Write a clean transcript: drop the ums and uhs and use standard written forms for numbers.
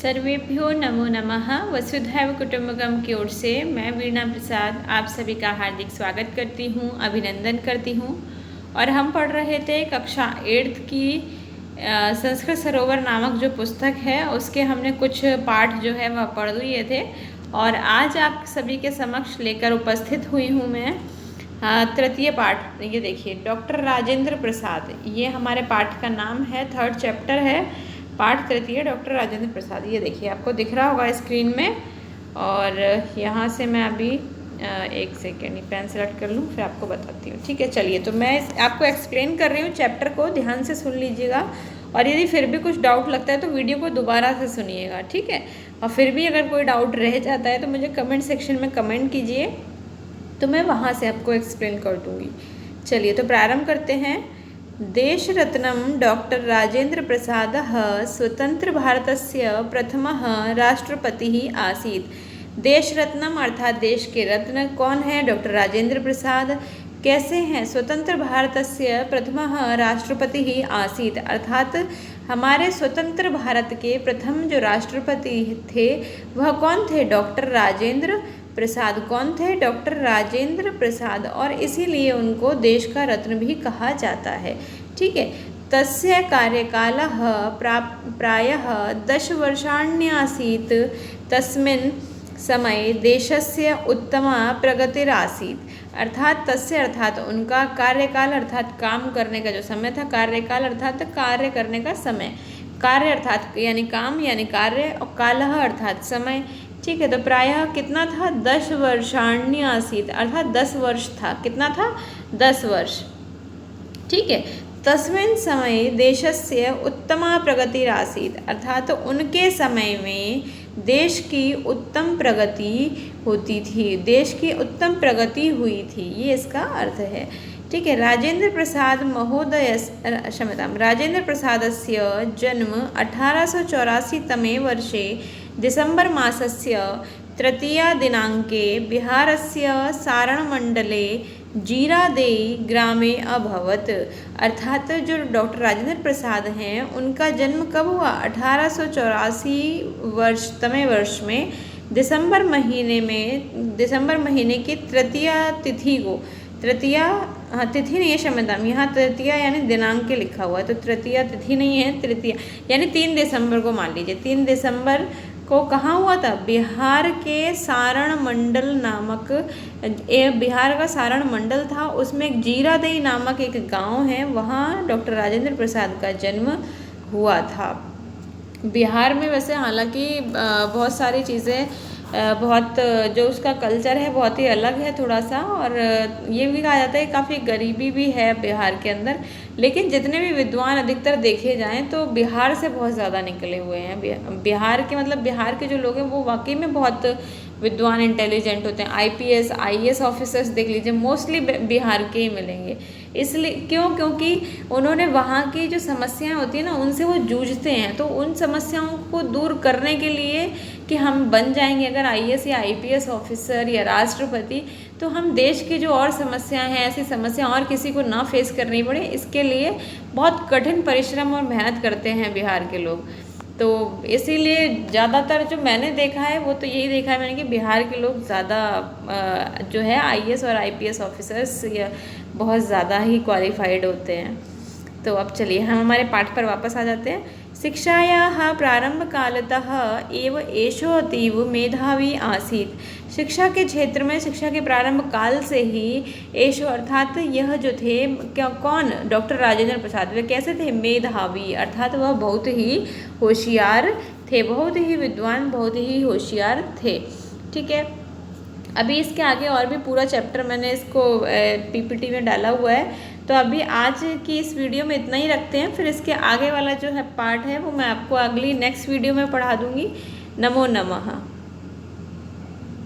सर्वेभ्यो नमो नमः। वसुधैव कुटुम्बकम की ओर से मैं वीणा प्रसाद आप सभी का हार्दिक स्वागत करती हूँ, अभिनंदन करती हूँ। और हम पढ़ रहे थे कक्षा 8 की संस्कृत सरोवर नामक जो पुस्तक है उसके हमने कुछ पाठ जो है वह पढ़ लिए थे। और आज आप सभी के समक्ष लेकर उपस्थित हुई हूँ मैं तृतीय पाठ। ये देखिए, डॉक्टर राजेंद्र प्रसाद, ये हमारे पाठ का नाम है, 3rd चैप्टर है, पाठ तृतीय, डॉक्टर राजेंद्र प्रसाद। ये देखिए, आपको दिख रहा होगा स्क्रीन में। और यहाँ से मैं अभी एक सेकेंड पेन सेलेक्ट कर लूँ, फिर आपको बताती हूँ। ठीक है, चलिए, तो मैं आपको एक्सप्लेन कर रही हूँ चैप्टर को, ध्यान से सुन लीजिएगा। और यदि फिर भी कुछ डाउट लगता है तो वीडियो को दोबारा से सुनिएगा, ठीक है। और फिर भी अगर कोई डाउट रह जाता है तो मुझे कमेंट सेक्शन में कमेंट कीजिए, तो मैं वहाँ से आपको एक्सप्लेन कर दूँगी। चलिए, तो प्रारंभ करते हैं। देशरत्नं डॉक्टर राजेंद्र प्रसादः स्वतंत्रभारतस्य प्रथमः राष्ट्रपतिः आसीत्। देशरत्नम अर्थात देश के रत्न कौन है? डॉक्टर राजेंद्र प्रसाद। कैसे हैं? स्वतंत्र भारतस्य प्रथमः राष्ट्रपतिः आसीत्, अर्थात हमारे स्वतंत्र भारत के प्रथम जो राष्ट्रपति थे वह कौन थे? डॉक्टर राजेंद्र प्रसाद। कौन थे? डॉक्टर राजेंद्र प्रसाद। और इसीलिए उनको देश का रत्न भी कहा जाता है, ठीक है। तस्य कार्यकालः प्रायः 10 वर्षाण्यासीत्। तस्मिन् समये देशस्य उत्तमा प्रगतिरासीत्। अर्थात तस्य अर्थात उनका कार्यकाल अर्थात काम करने का जो समय था, कार्यकाल अर्थात कार्य करने का समय, कार्य अर्थात यानी काम यानी कार्य, और कालः अर्थात समय, ठीक है। तो प्रायः कितना था? 10 वर्षाण्य आसीत, अर्थात 10 वर्ष था। कितना था? 10 वर्ष, ठीक है। तस्मिन् समय देशस्य उत्तमा प्रगतिरासीत, अर्थात तो उनके समय में देश की उत्तम प्रगति होती थी, देश की उत्तम प्रगति हुई थी, ये इसका अर्थ है, ठीक है। राजेंद्र प्रसाद महोदय क्षम्यतां राजेंद्र प्रसादस्य जन्म 1884 तमे वर्षे डिसेम्बर् मासस्य 3 दिनाङ्के बिहारस्य सारणमण्डले जीरादेई ग्रामे अभवत। अर्थात जो डॉक्टर राजेंद्र प्रसाद हैं उनका जन्म कब हुआ? 1884 तमे वर्ष में दिसंबर महीने में, दिसंबर महीने की तृतीया तिथि को, तृतीया तिथि नहीं है, क्षम्यतां, यहाँ तृतीया यानी दिनांक के लिखा हुआ है, तो तृतीया तिथि नहीं है, तृतीया यानी 3 दिसंबर को मान लीजिए। 3 दिसंबर को कहाँ हुआ था? बिहार के सारण मंडल नामक, बिहार का सारण मंडल था, उसमें एक जीरादेई नामक एक गांव है, वहाँ डॉक्टर राजेंद्र प्रसाद का जन्म हुआ था। बिहार में वैसे हालांकि बहुत सारी चीज़ें, बहुत जो उसका कल्चर है बहुत ही अलग है थोड़ा सा, और ये भी कहा जाता है काफ़ी गरीबी भी है बिहार के अंदर। लेकिन जितने भी विद्वान अधिकतर देखे जाएं तो बिहार से बहुत ज़्यादा निकले हुए हैं। बिहार के मतलब बिहार के जो लोग हैं वो वाकई में बहुत विद्वान, इंटेलिजेंट होते हैं। IPS IAS ऑफिसर्स देख लीजिए, मोस्टली बिहार के ही मिलेंगे। इसलिए क्योंकि उन्होंने वहाँ की जो समस्याएं होती हैं ना, उनसे वो जूझते हैं। तो उन समस्याओं को दूर करने के लिए कि हम बन जाएंगे अगर IAS या IPS ऑफिसर या राष्ट्रपति, तो हम देश की जो और समस्याएं हैं, ऐसी समस्या और किसी को ना फेस करनी पड़े, इसके लिए बहुत कठिन परिश्रम और मेहनत करते हैं बिहार के लोग। तो इसीलिए ज़्यादातर जो मैंने देखा है वो तो यही देखा है मैंने कि बिहार के लोग ज़्यादा जो है IAS और IPS ऑफिसर्स या बहुत ज़्यादा ही क्वालिफाइड होते हैं। तो अब चलिए हम हमारे पाठ पर वापस आ जाते हैं। शिक्षायाः प्रारंभकालतः एव एषो अतीव मेधावी आसीत्। शिक्षा के क्षेत्र में, शिक्षा के प्रारंभ काल से ही एषो अर्थात यह जो थे, क्या कौन? डॉक्टर राजेंद्र प्रसाद। वे कैसे थे? मेधावी, अर्थात वह बहुत ही होशियार थे, बहुत ही विद्वान, बहुत ही होशियार थे, ठीक है। अभी इसके आगे और भी पूरा चैप्टर मैंने इसको PPT में डाला हुआ है, तो अभी आज की इस वीडियो में इतना ही रखते हैं। फिर इसके आगे वाला जो है पार्ट है वो मैं आपको अगली नेक्स्ट वीडियो में पढ़ा दूँगी। नमो नमः।